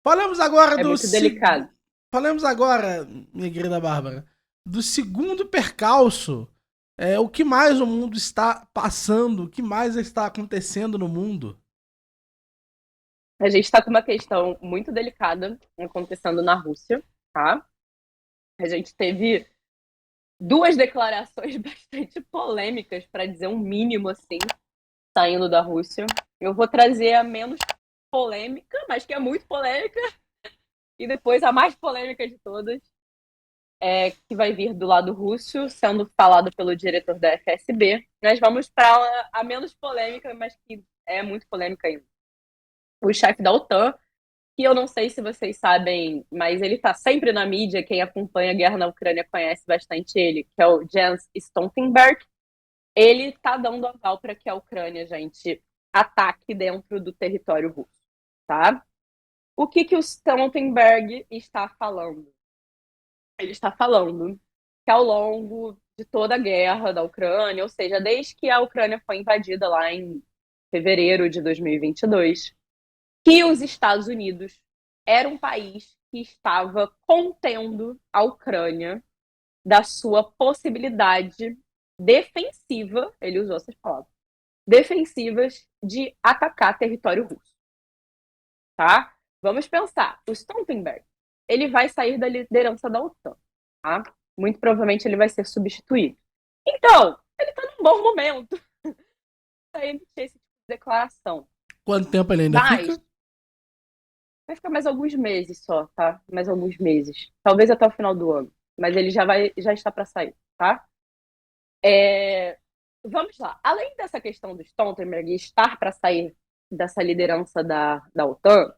Falamos agora É do muito delicado. Falamos agora, minha querida Bárbara, do segundo percalço. O que mais o mundo está passando? O que mais está acontecendo no mundo? A gente está com uma questão muito delicada acontecendo na Rússia, tá? A gente teve duas declarações bastante polêmicas, para dizer um mínimo, assim, saindo da Rússia. Eu vou trazer a menos polêmica, mas que é muito polêmica, e depois a mais polêmica de todas, que vai vir do lado russo, sendo falado pelo diretor da FSB. Nós vamos para a menos polêmica, mas que é muito polêmica ainda. O chefe da OTAN, que eu não sei se vocês sabem, mas ele está sempre na mídia, quem acompanha a guerra na Ucrânia conhece bastante ele, que é o Jens Stoltenberg. Ele está dando aval para que a Ucrânia, gente, ataque dentro do território russo, tá? O que o Stoltenberg está falando? Ele está falando que ao longo de toda a guerra da Ucrânia, ou seja, desde que a Ucrânia foi invadida lá em fevereiro de 2022, que os Estados Unidos era um país que estava contendo a Ucrânia da sua possibilidade defensiva, ele usou essas palavras, defensivas de atacar território russo, tá? Vamos pensar, o Stoltenberg, ele vai sair da liderança da OTAN, tá? Muito provavelmente ele vai ser substituído. Então, ele está num bom momento para emitir esse tipo de declaração. Quanto tempo ele ainda Mas fica? vai ficar mais alguns meses só, tá? Mais alguns meses. Talvez até o final do ano. Mas ele já está para sair, tá? É... Vamos lá. Além dessa questão do Stoltenberg estar para sair dessa liderança da OTAN,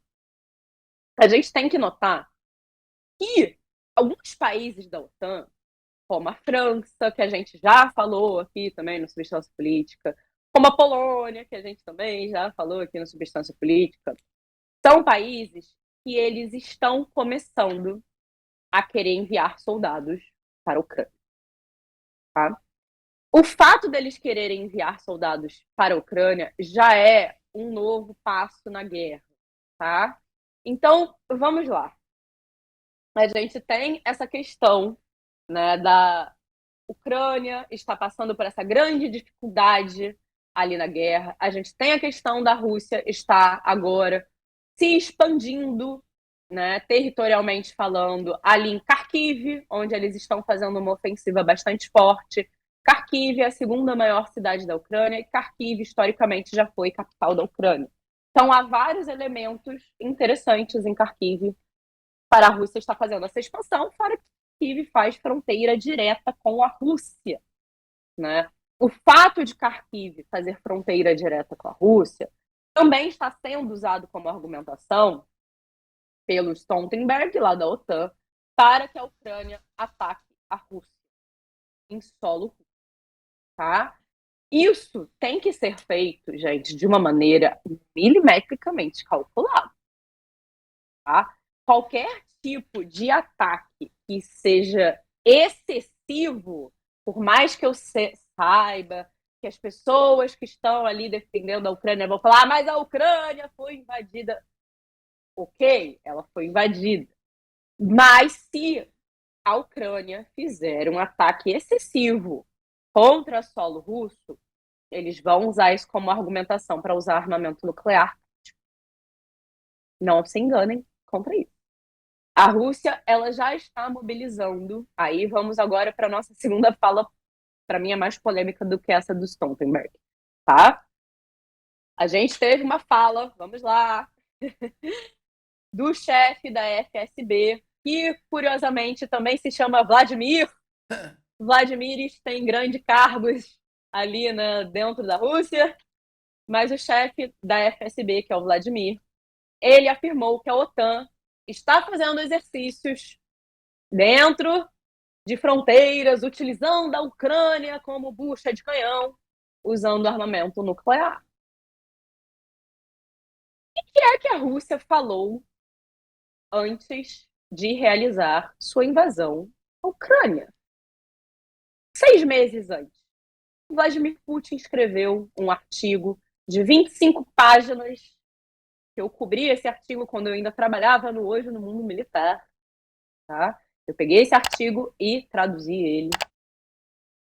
a gente tem que notar que alguns países da OTAN, como a França, que a gente já falou aqui também no Substância Política, como a Polônia, que a gente também já falou aqui no Substância Política, são países que eles estão começando a querer enviar soldados para a Ucrânia. Tá? O fato deles quererem enviar soldados para a Ucrânia já é um novo passo na guerra. Tá? Então, vamos lá. A gente tem essa questão, né, da Ucrânia está passando por essa grande dificuldade ali na guerra. A gente tem a questão da Rússia estar agora se expandindo, né, territorialmente falando, ali em Kharkiv, onde eles estão fazendo uma ofensiva bastante forte. Kharkiv é a segunda maior cidade da Ucrânia e Kharkiv, historicamente, já foi capital da Ucrânia. Então, há vários elementos interessantes em Kharkiv para a Rússia estar fazendo essa expansão, fora que Kharkiv faz fronteira direta com a Rússia, né? O fato de Kharkiv fazer fronteira direta com a Rússia também está sendo usado como argumentação pelo Stoltenberg, lá da OTAN, para que a Ucrânia ataque a Rússia em solo russo, tá? Isso tem que ser feito, gente, de uma maneira milimetricamente calculada, tá? Qualquer tipo de ataque que seja excessivo, por mais que eu saiba que as pessoas que estão ali defendendo a Ucrânia vão falar, mas a Ucrânia foi invadida. Ok, ela foi invadida. Mas se a Ucrânia fizer um ataque excessivo contra solo russo, eles vão usar isso como argumentação para usar armamento nuclear. Não se enganem contra isso. A Rússia, ela já está mobilizando. Aí vamos agora para a nossa segunda fala, para mim é mais polêmica do que essa do Stoltenberg, tá? A gente teve uma fala, vamos lá, do chefe da FSB, que curiosamente também se chama Vladimir. Vladimir tem grandes cargos ali, né, dentro da Rússia, mas o chefe da FSB, que é o Vladimir, ele afirmou que a OTAN está fazendo exercícios dentro de fronteiras, utilizando a Ucrânia como bucha de canhão, usando armamento nuclear. O que é que a Rússia falou antes de realizar sua invasão à Ucrânia? 6 meses antes, Vladimir Putin escreveu um artigo de 25 páginas eu cobri esse artigo quando eu ainda trabalhava no Hoje no Mundo Militar, tá? Eu peguei esse artigo e traduzi ele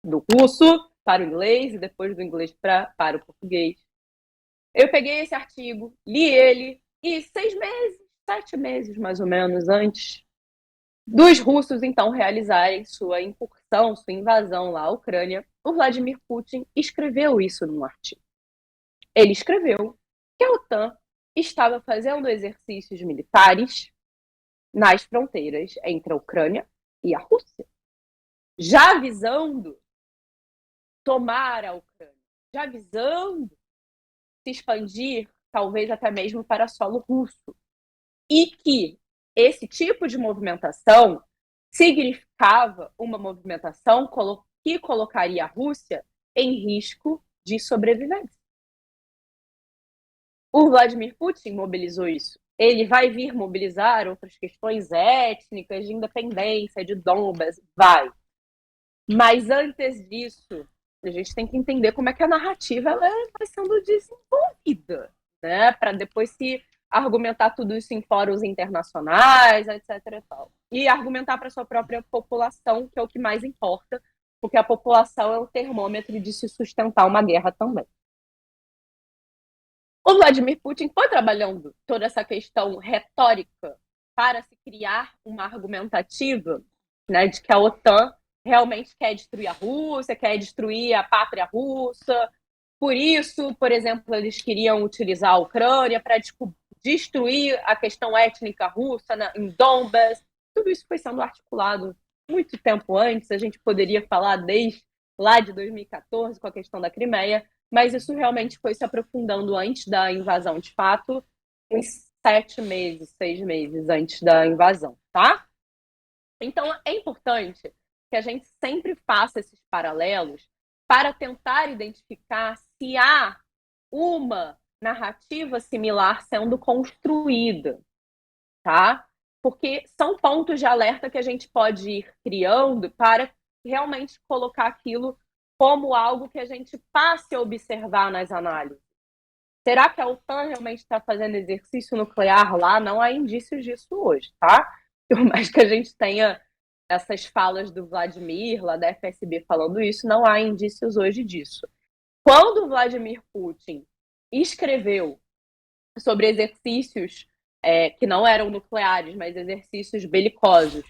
do russo para o inglês e depois do inglês para o português. Eu peguei esse artigo, li ele e 6 meses, 7 meses mais ou menos antes dos russos então realizarem sua incursão, sua invasão lá à Ucrânia, o Vladimir Putin escreveu isso num artigo. Ele escreveu que a OTAN estava fazendo exercícios militares nas fronteiras entre a Ucrânia e a Rússia, já visando tomar a Ucrânia, já visando se expandir, talvez até mesmo para solo russo. E que esse tipo de movimentação significava uma movimentação que colocaria a Rússia em risco de sobrevivência. O Vladimir Putin mobilizou isso. Ele vai vir mobilizar outras questões étnicas, de independência, de Donbas, vai. Mas antes disso, a gente tem que entender como é que a narrativa ela vai sendo desenvolvida, né? Para depois se argumentar tudo isso em fóruns internacionais, etc. E tal. E argumentar para sua própria população, que é o que mais importa, porque a população é o termômetro de se sustentar uma guerra também. O Vladimir Putin foi trabalhando toda essa questão retórica para se criar uma argumentativa, né, de que a OTAN realmente quer destruir a Rússia, quer destruir a pátria russa. Por isso, por exemplo, eles queriam utilizar a Ucrânia para destruir a questão étnica russa em Donbas. Tudo isso foi sendo articulado muito tempo antes. A gente poderia falar desde lá de 2014, com a questão da Crimeia, mas isso realmente foi se aprofundando antes da invasão, de fato, uns 7 meses, 6 meses antes da invasão, tá? Então, é importante que a gente sempre faça esses paralelos para tentar identificar se há uma narrativa similar sendo construída, tá? Porque são pontos de alerta que a gente pode ir criando para realmente colocar aquilo como algo que a gente passe a observar nas análises. Será que a OTAN realmente está fazendo exercício nuclear lá? Não há indícios disso hoje, tá? Por mais que a gente tenha essas falas do Vladimir, lá da FSB, falando isso, não há indícios hoje disso. Quando o Vladimir Putin escreveu sobre exercícios que não eram nucleares, mas exercícios belicosos,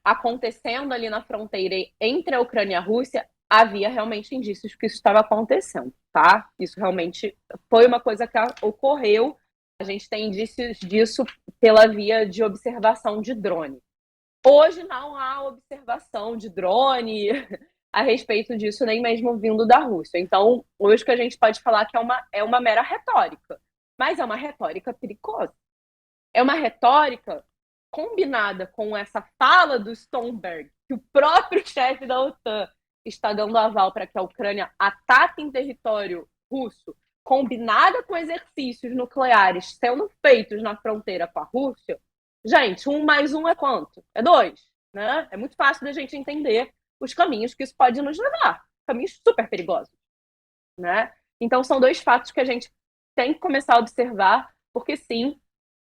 acontecendo ali na fronteira entre a Ucrânia e a Rússia, havia realmente indícios que isso estava acontecendo, tá? Isso realmente foi uma coisa que ocorreu. A gente tem indícios disso pela via de observação de drone. Hoje não há observação de drone a respeito disso, nem mesmo vindo da Rússia. Então, hoje que a gente pode falar que é uma mera retórica, mas é uma retórica perigosa. É uma retórica combinada com essa fala do Stoltenberg, que o próprio chefe da OTAN está dando aval para que a Ucrânia ataque em território russo, combinada com exercícios nucleares sendo feitos na fronteira com a Rússia. Gente, 1 mais 1 é quanto? É 2, né? É muito fácil da gente entender os caminhos que isso pode nos levar. Caminhos super perigosos, né? Então, são 2 fatos que a gente tem que começar a observar, porque sim,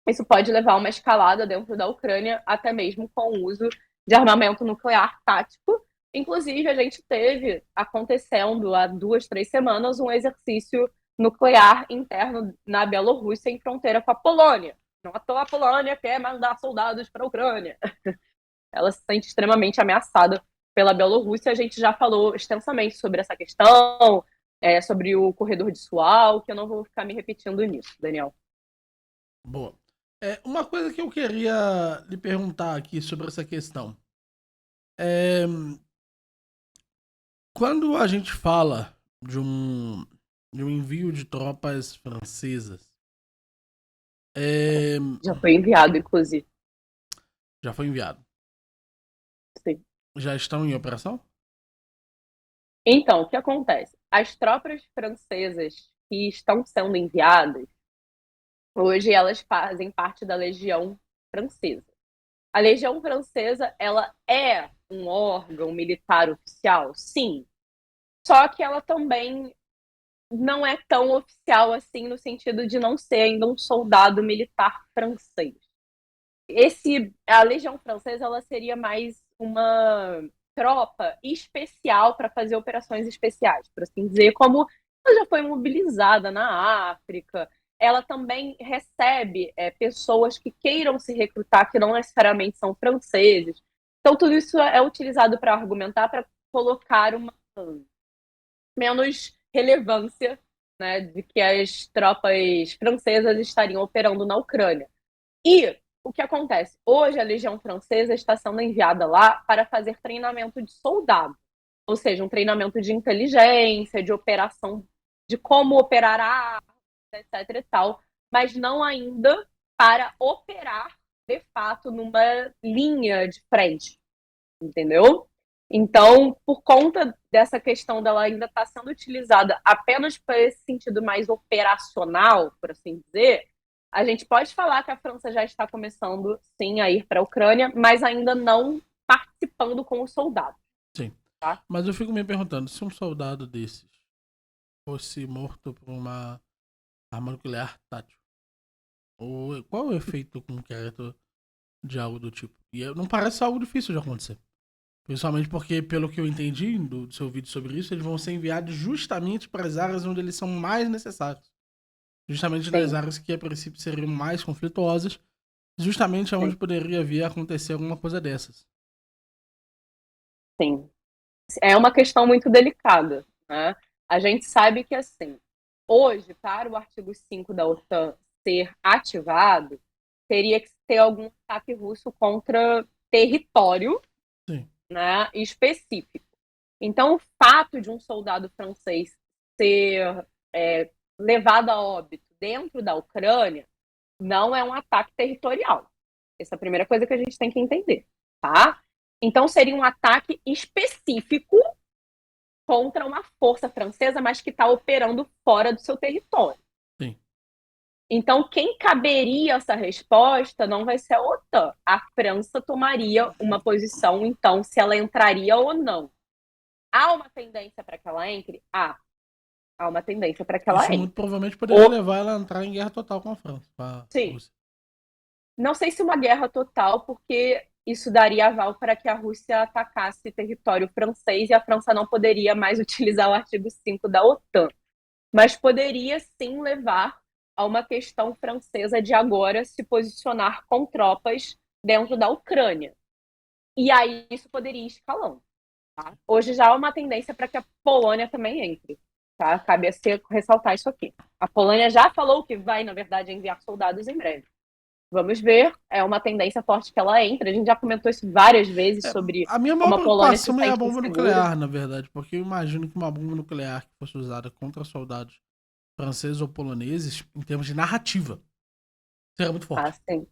isso pode levar a uma escalada dentro da Ucrânia, até mesmo com o uso de armamento nuclear tático. Inclusive, a gente teve acontecendo há 2, 3 semanas um exercício nuclear interno na Bielorrússia, em fronteira com a Polônia. Não à toa a Polônia quer mandar soldados para a Ucrânia. Ela se sente extremamente ameaçada pela Bielorrússia. A gente já falou extensamente sobre essa questão, sobre o corredor de Sual, que eu não vou ficar me repetindo nisso, Daniel. Boa. Uma coisa que eu queria lhe perguntar aqui sobre essa questão. Quando a gente fala de um envio de tropas francesas, Já foi enviado, inclusive. já foi enviado. Sim. Já estão em operação? Então, o que acontece? As tropas francesas que estão sendo enviadas, hoje elas fazem parte da Legião Francesa. A Legião Francesa, ela é um órgão militar oficial? Sim. Só que ela também não é tão oficial assim, no sentido de não ser ainda um soldado militar francês. A Legião Francesa, ela seria mais uma tropa especial para fazer operações especiais, por assim dizer, como ela já foi mobilizada na África. Ela também recebe pessoas que queiram se recrutar, que não necessariamente são franceses. Então, tudo isso é utilizado para argumentar, para colocar uma menos relevância, né, de que as tropas francesas estariam operando na Ucrânia. E o que acontece? Hoje a Legião Francesa está sendo enviada lá para fazer treinamento de soldado, ou seja, um treinamento de inteligência, de operação, de como operar armas, etc e tal, mas não ainda para operar de fato numa linha de frente, entendeu? Então, por conta dessa questão dela ainda estar sendo utilizada apenas para esse sentido mais operacional, por assim dizer, a gente pode falar que a França já está começando, sim, a ir para a Ucrânia, mas ainda não participando com os soldados. Sim. Tá? Mas eu fico me perguntando, se um soldado desses fosse morto por uma arma nuclear tátil, qual é o efeito concreto de algo do tipo? E não parece algo difícil de acontecer. Principalmente porque, pelo que eu entendi do seu vídeo sobre isso, eles vão ser enviados justamente para as áreas onde eles são mais necessários. Justamente nas Sim, áreas que a princípio seriam mais conflituosas, justamente sim, onde poderia vir a acontecer alguma coisa dessas. sim. É uma questão muito delicada, né? A gente sabe que, assim, hoje, para o artigo 5 da OTAN ser ativado, teria que ter algum ataque russo contra território, Sim. né, específico. Então, o fato de um soldado francês ser levado a óbito dentro da Ucrânia não é um ataque territorial. Essa é a primeira coisa que a gente tem que entender, tá? Então, seria um ataque específico contra uma força francesa, mas que está operando fora do seu território. Sim. Então, quem caberia essa resposta não vai ser a OTAN. A França tomaria uma posição, então, se ela entraria ou não. Há uma tendência para que ela entre? Há uma tendência para que ela Isso muito entre. provavelmente poderia Ou, levar ela a entrar em guerra total com a França, com a sim, Rússia. não sei se uma guerra total, porque isso daria aval para que a Rússia atacasse território francês e a França não poderia mais utilizar o artigo 5 da OTAN. Mas poderia sim levar a uma questão francesa de agora se posicionar com tropas dentro da Ucrânia. E aí isso poderia ir escalando. Tá? Hoje já há uma tendência para que a Polônia também entre. Tá? Cabe a ser ressaltar isso aqui. A Polônia já falou que vai, na verdade, enviar soldados em breve. Vamos ver, é uma tendência forte que ela entre. A gente já comentou isso várias vezes É, sobre a minha maior como a Polônia se preocupação é a sente bomba insegura. nuclear, na verdade, porque eu imagino que uma bomba nuclear que fosse usada contra soldados franceses ou poloneses, em termos de narrativa, seria muito Ah, forte. sim.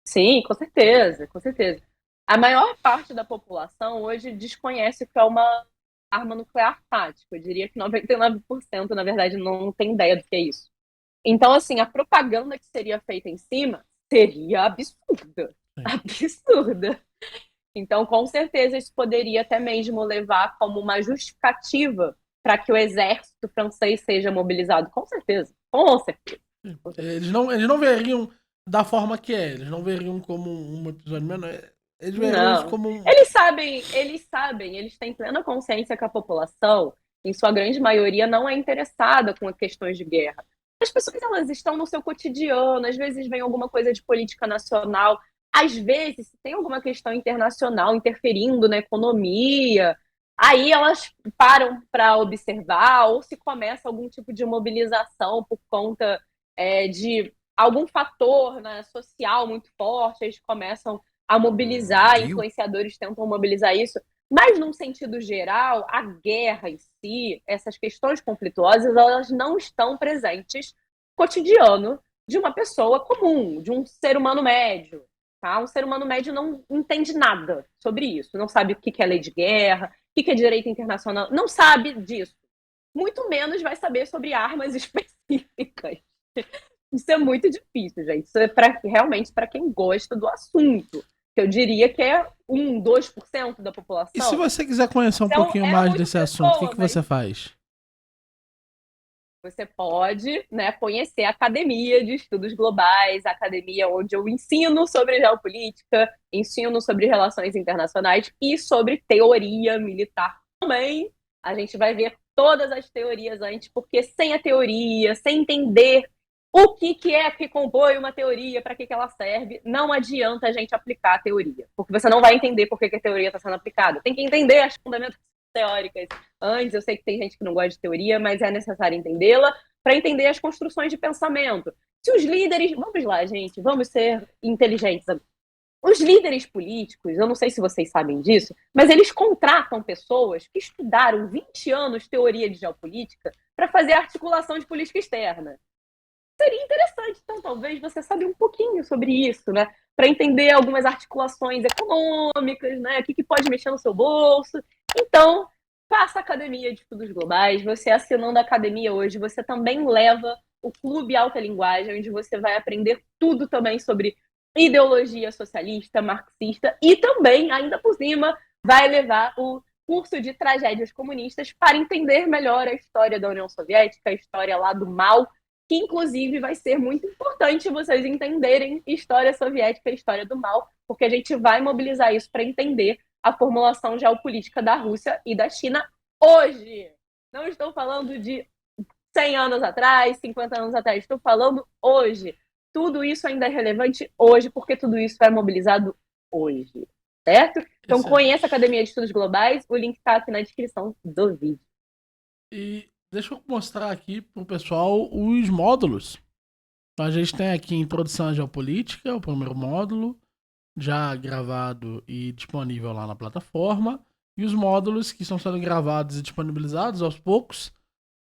Sim, com certeza, com certeza. A maior parte da população hoje desconhece o que é uma arma nuclear tática. Eu diria que 99%, na verdade, não tem ideia do que é isso. Então, assim, a propaganda que seria feita em cima seria absurda. Sim. Absurda. Então, com certeza, isso poderia até mesmo levar como uma justificativa para que o exército francês seja mobilizado. Com certeza. Com certeza. Sim. Com certeza. Eles não veriam da forma que é, eles não veriam como um episódio menor, eles veriam isso Não. como um. Eles sabem, eles têm plena consciência que a população, em sua grande maioria, não é interessada com questões de guerra. As pessoas, elas estão no seu cotidiano, às vezes vem alguma coisa de política nacional, às vezes se tem alguma questão internacional interferindo na economia, aí elas param para observar, ou se começa algum tipo de mobilização por conta de algum fator, né, social muito forte, eles começam a mobilizar, Viu? influenciadores tentam mobilizar isso, mas num sentido geral, a guerra em si, essas questões conflituosas, elas não estão presentes no cotidiano de uma pessoa comum, de um ser humano médio. Tá? Um ser humano médio não entende nada sobre isso, não sabe o que é lei de guerra, o que é direito internacional, não sabe disso. Muito menos vai saber sobre armas específicas. Isso é muito difícil, gente. Isso é realmente para quem gosta do assunto. Que eu diria que é 2% da E se população. você quiser conhecer um Então, pouquinho é mais muito desse assunto, o que, pessoa, que você mas faz? Você pode, né, conhecer a Academia de Estudos Globais, a academia onde eu ensino sobre geopolítica, ensino sobre relações internacionais e sobre teoria militar também. A gente vai ver todas as teorias antes, porque sem a teoria, sem entender o que é que compõe uma teoria, para que ela serve, não adianta a gente aplicar a teoria, porque você não vai entender por que a teoria está sendo aplicada. Tem que entender as fundamentos teóricas antes. Eu sei que tem gente que não gosta de teoria, mas é necessário entendê-la para entender as construções de pensamento. Se os líderes. Vamos lá, gente, vamos ser inteligentes. Os líderes políticos, eu não sei se vocês sabem disso, mas eles contratam pessoas que estudaram 20 anos teoria de geopolítica para fazer articulação de política externa. Seria interessante, então, talvez você sabe um pouquinho sobre isso, né? Para entender algumas articulações econômicas, né? O que pode mexer no seu bolso. Então, faça academia de estudos globais. Você assinando a academia hoje, você também leva o Clube Alta Linguagem, onde você vai aprender tudo também sobre ideologia socialista, marxista e também, ainda por cima, vai levar o curso de tragédias comunistas para entender melhor a história da União Soviética, a história lá do mal, que inclusive vai ser muito importante vocês entenderem história soviética e história do mal, porque a gente vai mobilizar isso para entender a formulação geopolítica da Rússia e da China hoje. Não estou falando de 100 anos atrás, 50 anos atrás, estou falando hoje. Tudo isso ainda é relevante hoje, porque tudo isso é mobilizado hoje, certo? Então conheça a Excelente. Academia de Estudos Globais, o link está aqui na descrição do vídeo. E deixa eu mostrar aqui pro pessoal os módulos. Então a gente tem aqui Introdução à Geopolítica, o primeiro módulo, já gravado e disponível lá na plataforma. E os módulos que estão sendo gravados e disponibilizados aos poucos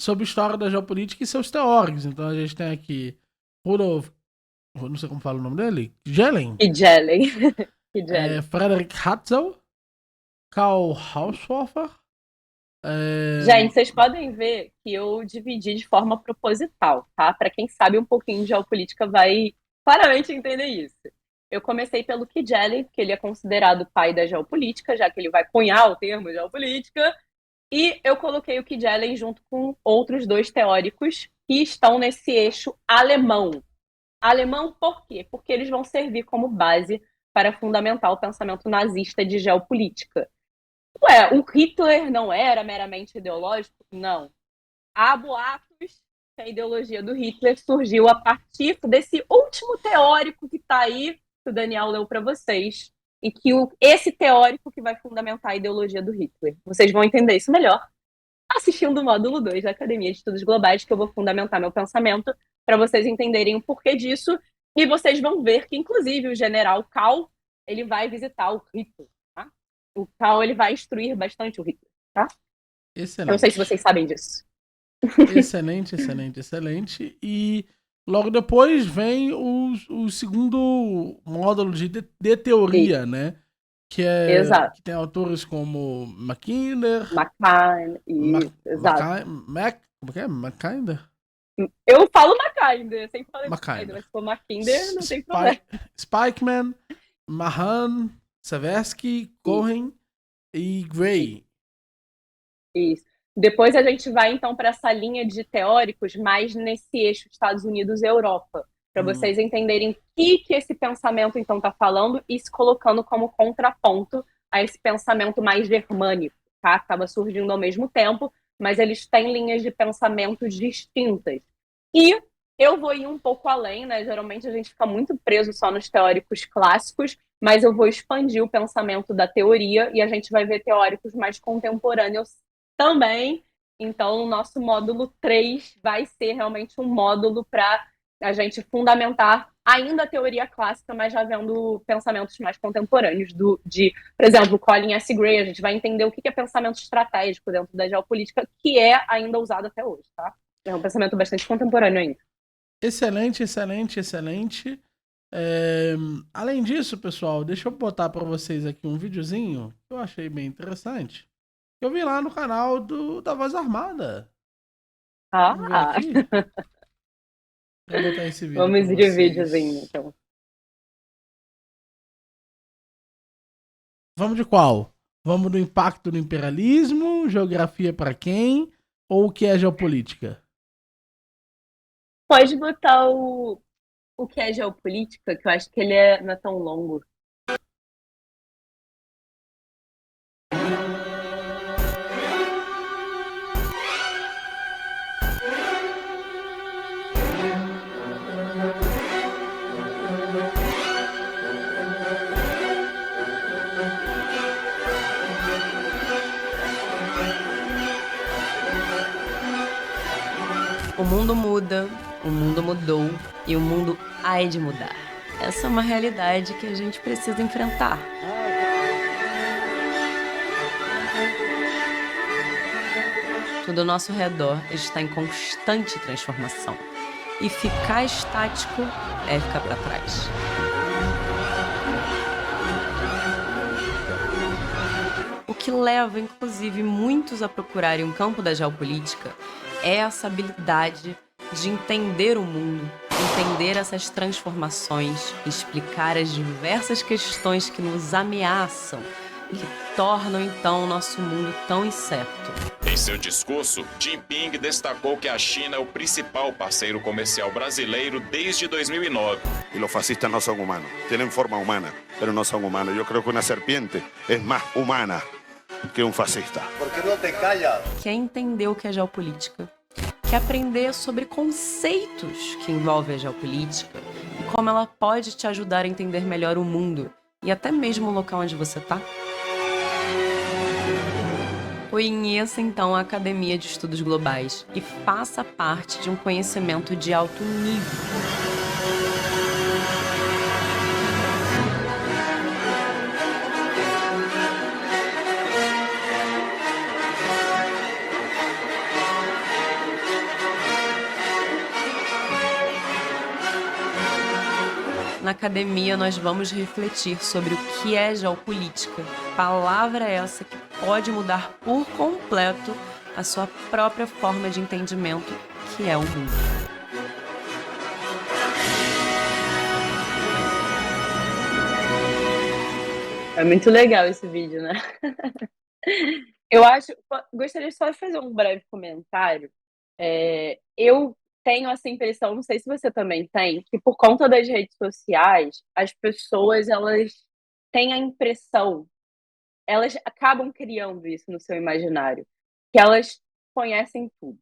sobre história da geopolítica e seus teóricos. Então a gente tem aqui Rudolf, não sei como fala o nome dele, Gehlen, Que gelem. Que gelem. Frederick Hatzel, Karl Haushofer, é, Gente, vocês podem ver que eu dividi de forma proposital, tá? Para quem sabe um pouquinho de geopolítica vai claramente entender isso. Eu comecei pelo Kijelli, porque ele é considerado o pai da geopolítica, já que ele vai cunhar o termo geopolítica, e eu coloquei o Kijelli junto com outros dois teóricos que estão nesse eixo alemão. Alemão por quê? Porque eles vão servir como base para fundamentar o pensamento nazista de geopolítica. Ué, o Hitler não era meramente ideológico? Não. Há boatos que a ideologia do Hitler surgiu a partir desse último teórico que está aí, que o Daniel leu para vocês, e que esse teórico que vai fundamentar a ideologia do Hitler. Vocês vão entender isso melhor assistindo o módulo 2 da Academia de Estudos Globais, que eu vou fundamentar meu pensamento para vocês entenderem o porquê disso, e vocês vão ver que, inclusive, o general Kahl, ele vai visitar o Hitler. Tá? O Kahl, ele vai instruir bastante o Hitler. Tá? Eu não sei se excelente. vocês sabem disso. Excelente, excelente, excelente. E logo depois vem o segundo módulo de Isso, teoria, né? exato. Que tem autores como Mackinder, McCain, isso, exato. Como que é? Mackinder? Eu falo McCain, sempre falei McCain, Mackinder. mas se for Mackinder, não tem problema. Spikeman, Mahan, Seversky, Cohen e Gray. Isso. Depois a gente vai então para essa linha de teóricos mais nesse eixo Estados Unidos e Europa, para Hum, vocês entenderem o que esse pensamento então está falando e se colocando como contraponto a esse pensamento mais germânico, tá? Acaba surgindo ao mesmo tempo, mas eles têm linhas de pensamento distintas. E eu vou ir um pouco além, né? Geralmente a gente fica muito preso só nos teóricos clássicos, mas eu vou expandir o pensamento da teoria e a gente vai ver teóricos mais contemporâneos também. Então, o nosso módulo 3 vai ser realmente um módulo para a gente fundamentar ainda a teoria clássica, mas já vendo pensamentos mais contemporâneos por exemplo, Colin S. Gray. A gente vai entender o que é pensamento estratégico dentro da geopolítica, que é ainda usado até hoje, tá? É um pensamento bastante contemporâneo ainda. excelente, excelente, excelente. Além disso, pessoal, deixa eu botar para vocês aqui um videozinho que eu achei bem interessante. Eu vi lá no canal da Voz Armada. Vamos ver Ah, aqui. Vou botar esse vídeo para vamos de videozinho, vocês. então. Vamos de qual? Vamos do impacto do imperialismo, geografia para quem ou o que é geopolítica? Pode botar o que é geopolítica, que eu acho que ele não é tão longo. O mundo muda, o mundo mudou e o mundo há de mudar. Essa é uma realidade que a gente precisa enfrentar. Tudo ao nosso redor está em constante transformação. E ficar estático é ficar para trás. O que leva, inclusive, muitos a procurarem um campo da geopolítica é essa habilidade de entender o mundo, entender essas transformações, explicar as diversas questões que nos ameaçam e que tornam, então, o nosso mundo tão incerto. Em seu discurso, Jinping destacou que a China é o principal parceiro comercial brasileiro desde 2009. Y los fascistas no son humanos, tienen forma humana, pero no son humanos. Yo creo que una serpiente es más humana que un fascista. ¿Por qué no te callas? Quer entender o que é geopolítica, quer aprender sobre conceitos que envolvem a geopolítica e como ela pode te ajudar a entender melhor o mundo e até mesmo o local onde você está? Conheça então a Academia de Estudos Globais e faça parte de um conhecimento de alto nível. Na academia, nós vamos refletir sobre o que é geopolítica. Palavra essa que pode mudar por completo a sua própria forma de entendimento, que é o mundo. É muito legal esse vídeo, né? Eu acho. Gostaria só de fazer um breve comentário. Eu tenho essa impressão, não sei se você também tem, que por conta das redes sociais, as pessoas elas têm a impressão, elas acabam criando isso no seu imaginário, que elas conhecem tudo,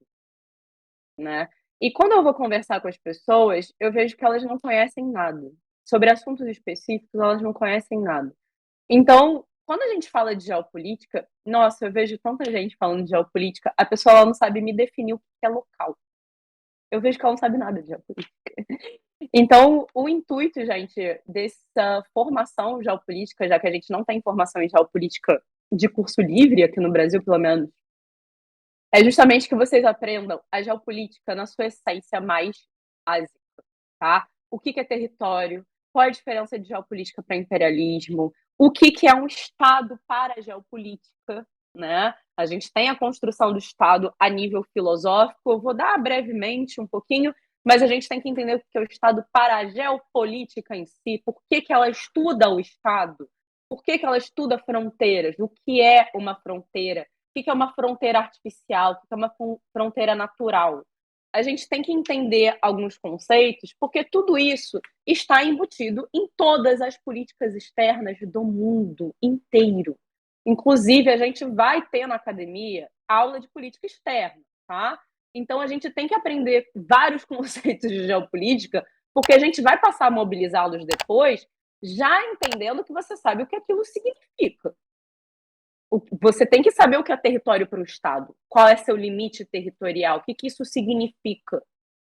né? E quando eu vou conversar com as pessoas, eu vejo que elas não conhecem nada. Sobre assuntos específicos, elas não conhecem nada. Então, quando a gente fala de geopolítica, nossa, eu vejo tanta gente falando de geopolítica, a pessoa ela não sabe me definir o que é local. Eu vejo que ela não sabe nada de geopolítica. Então, o intuito, gente, dessa formação geopolítica, já que a gente não tem formação em geopolítica de curso livre, aqui no Brasil, pelo menos, é justamente que vocês aprendam a geopolítica na sua essência mais básica, tá? O que é território, qual é a diferença de geopolítica para imperialismo, o que é um Estado para a geopolítica, né? A gente tem a construção do Estado a nível filosófico, eu vou dar brevemente um pouquinho, mas a gente tem que entender o que é o Estado para a geopolítica em si, por que ela estuda o Estado, por que ela estuda fronteiras, o que é uma fronteira, o que é uma fronteira artificial, o que é uma fronteira natural. A gente tem que entender alguns conceitos, porque tudo isso está embutido em todas as políticas externas do mundo inteiro. Inclusive, a gente vai ter na academia aula de política externa, tá? Então, a gente tem que aprender vários conceitos de geopolítica, porque a gente vai passar a mobilizá-los depois, já entendendo que você sabe o que aquilo significa. Você tem que saber o que é território para o Estado, qual é seu limite territorial, o que isso significa,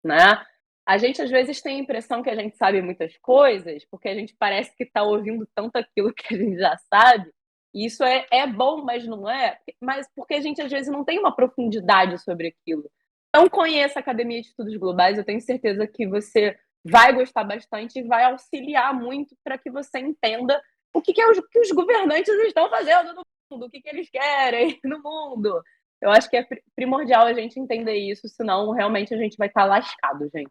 né? A gente, às vezes, tem a impressão que a gente sabe muitas coisas, porque a gente parece que está ouvindo tanto aquilo que a gente já sabe, e isso é bom, mas não é, mas porque a gente, às vezes, não tem uma profundidade sobre aquilo. Então, conheça a Academia de Estudos Globais, eu tenho certeza que você vai gostar bastante e vai auxiliar muito para que você entenda o que os governantes estão fazendo no mundo, o que eles querem no mundo. Eu acho que é primordial a gente entender isso, senão realmente a gente vai estar lascado, gente.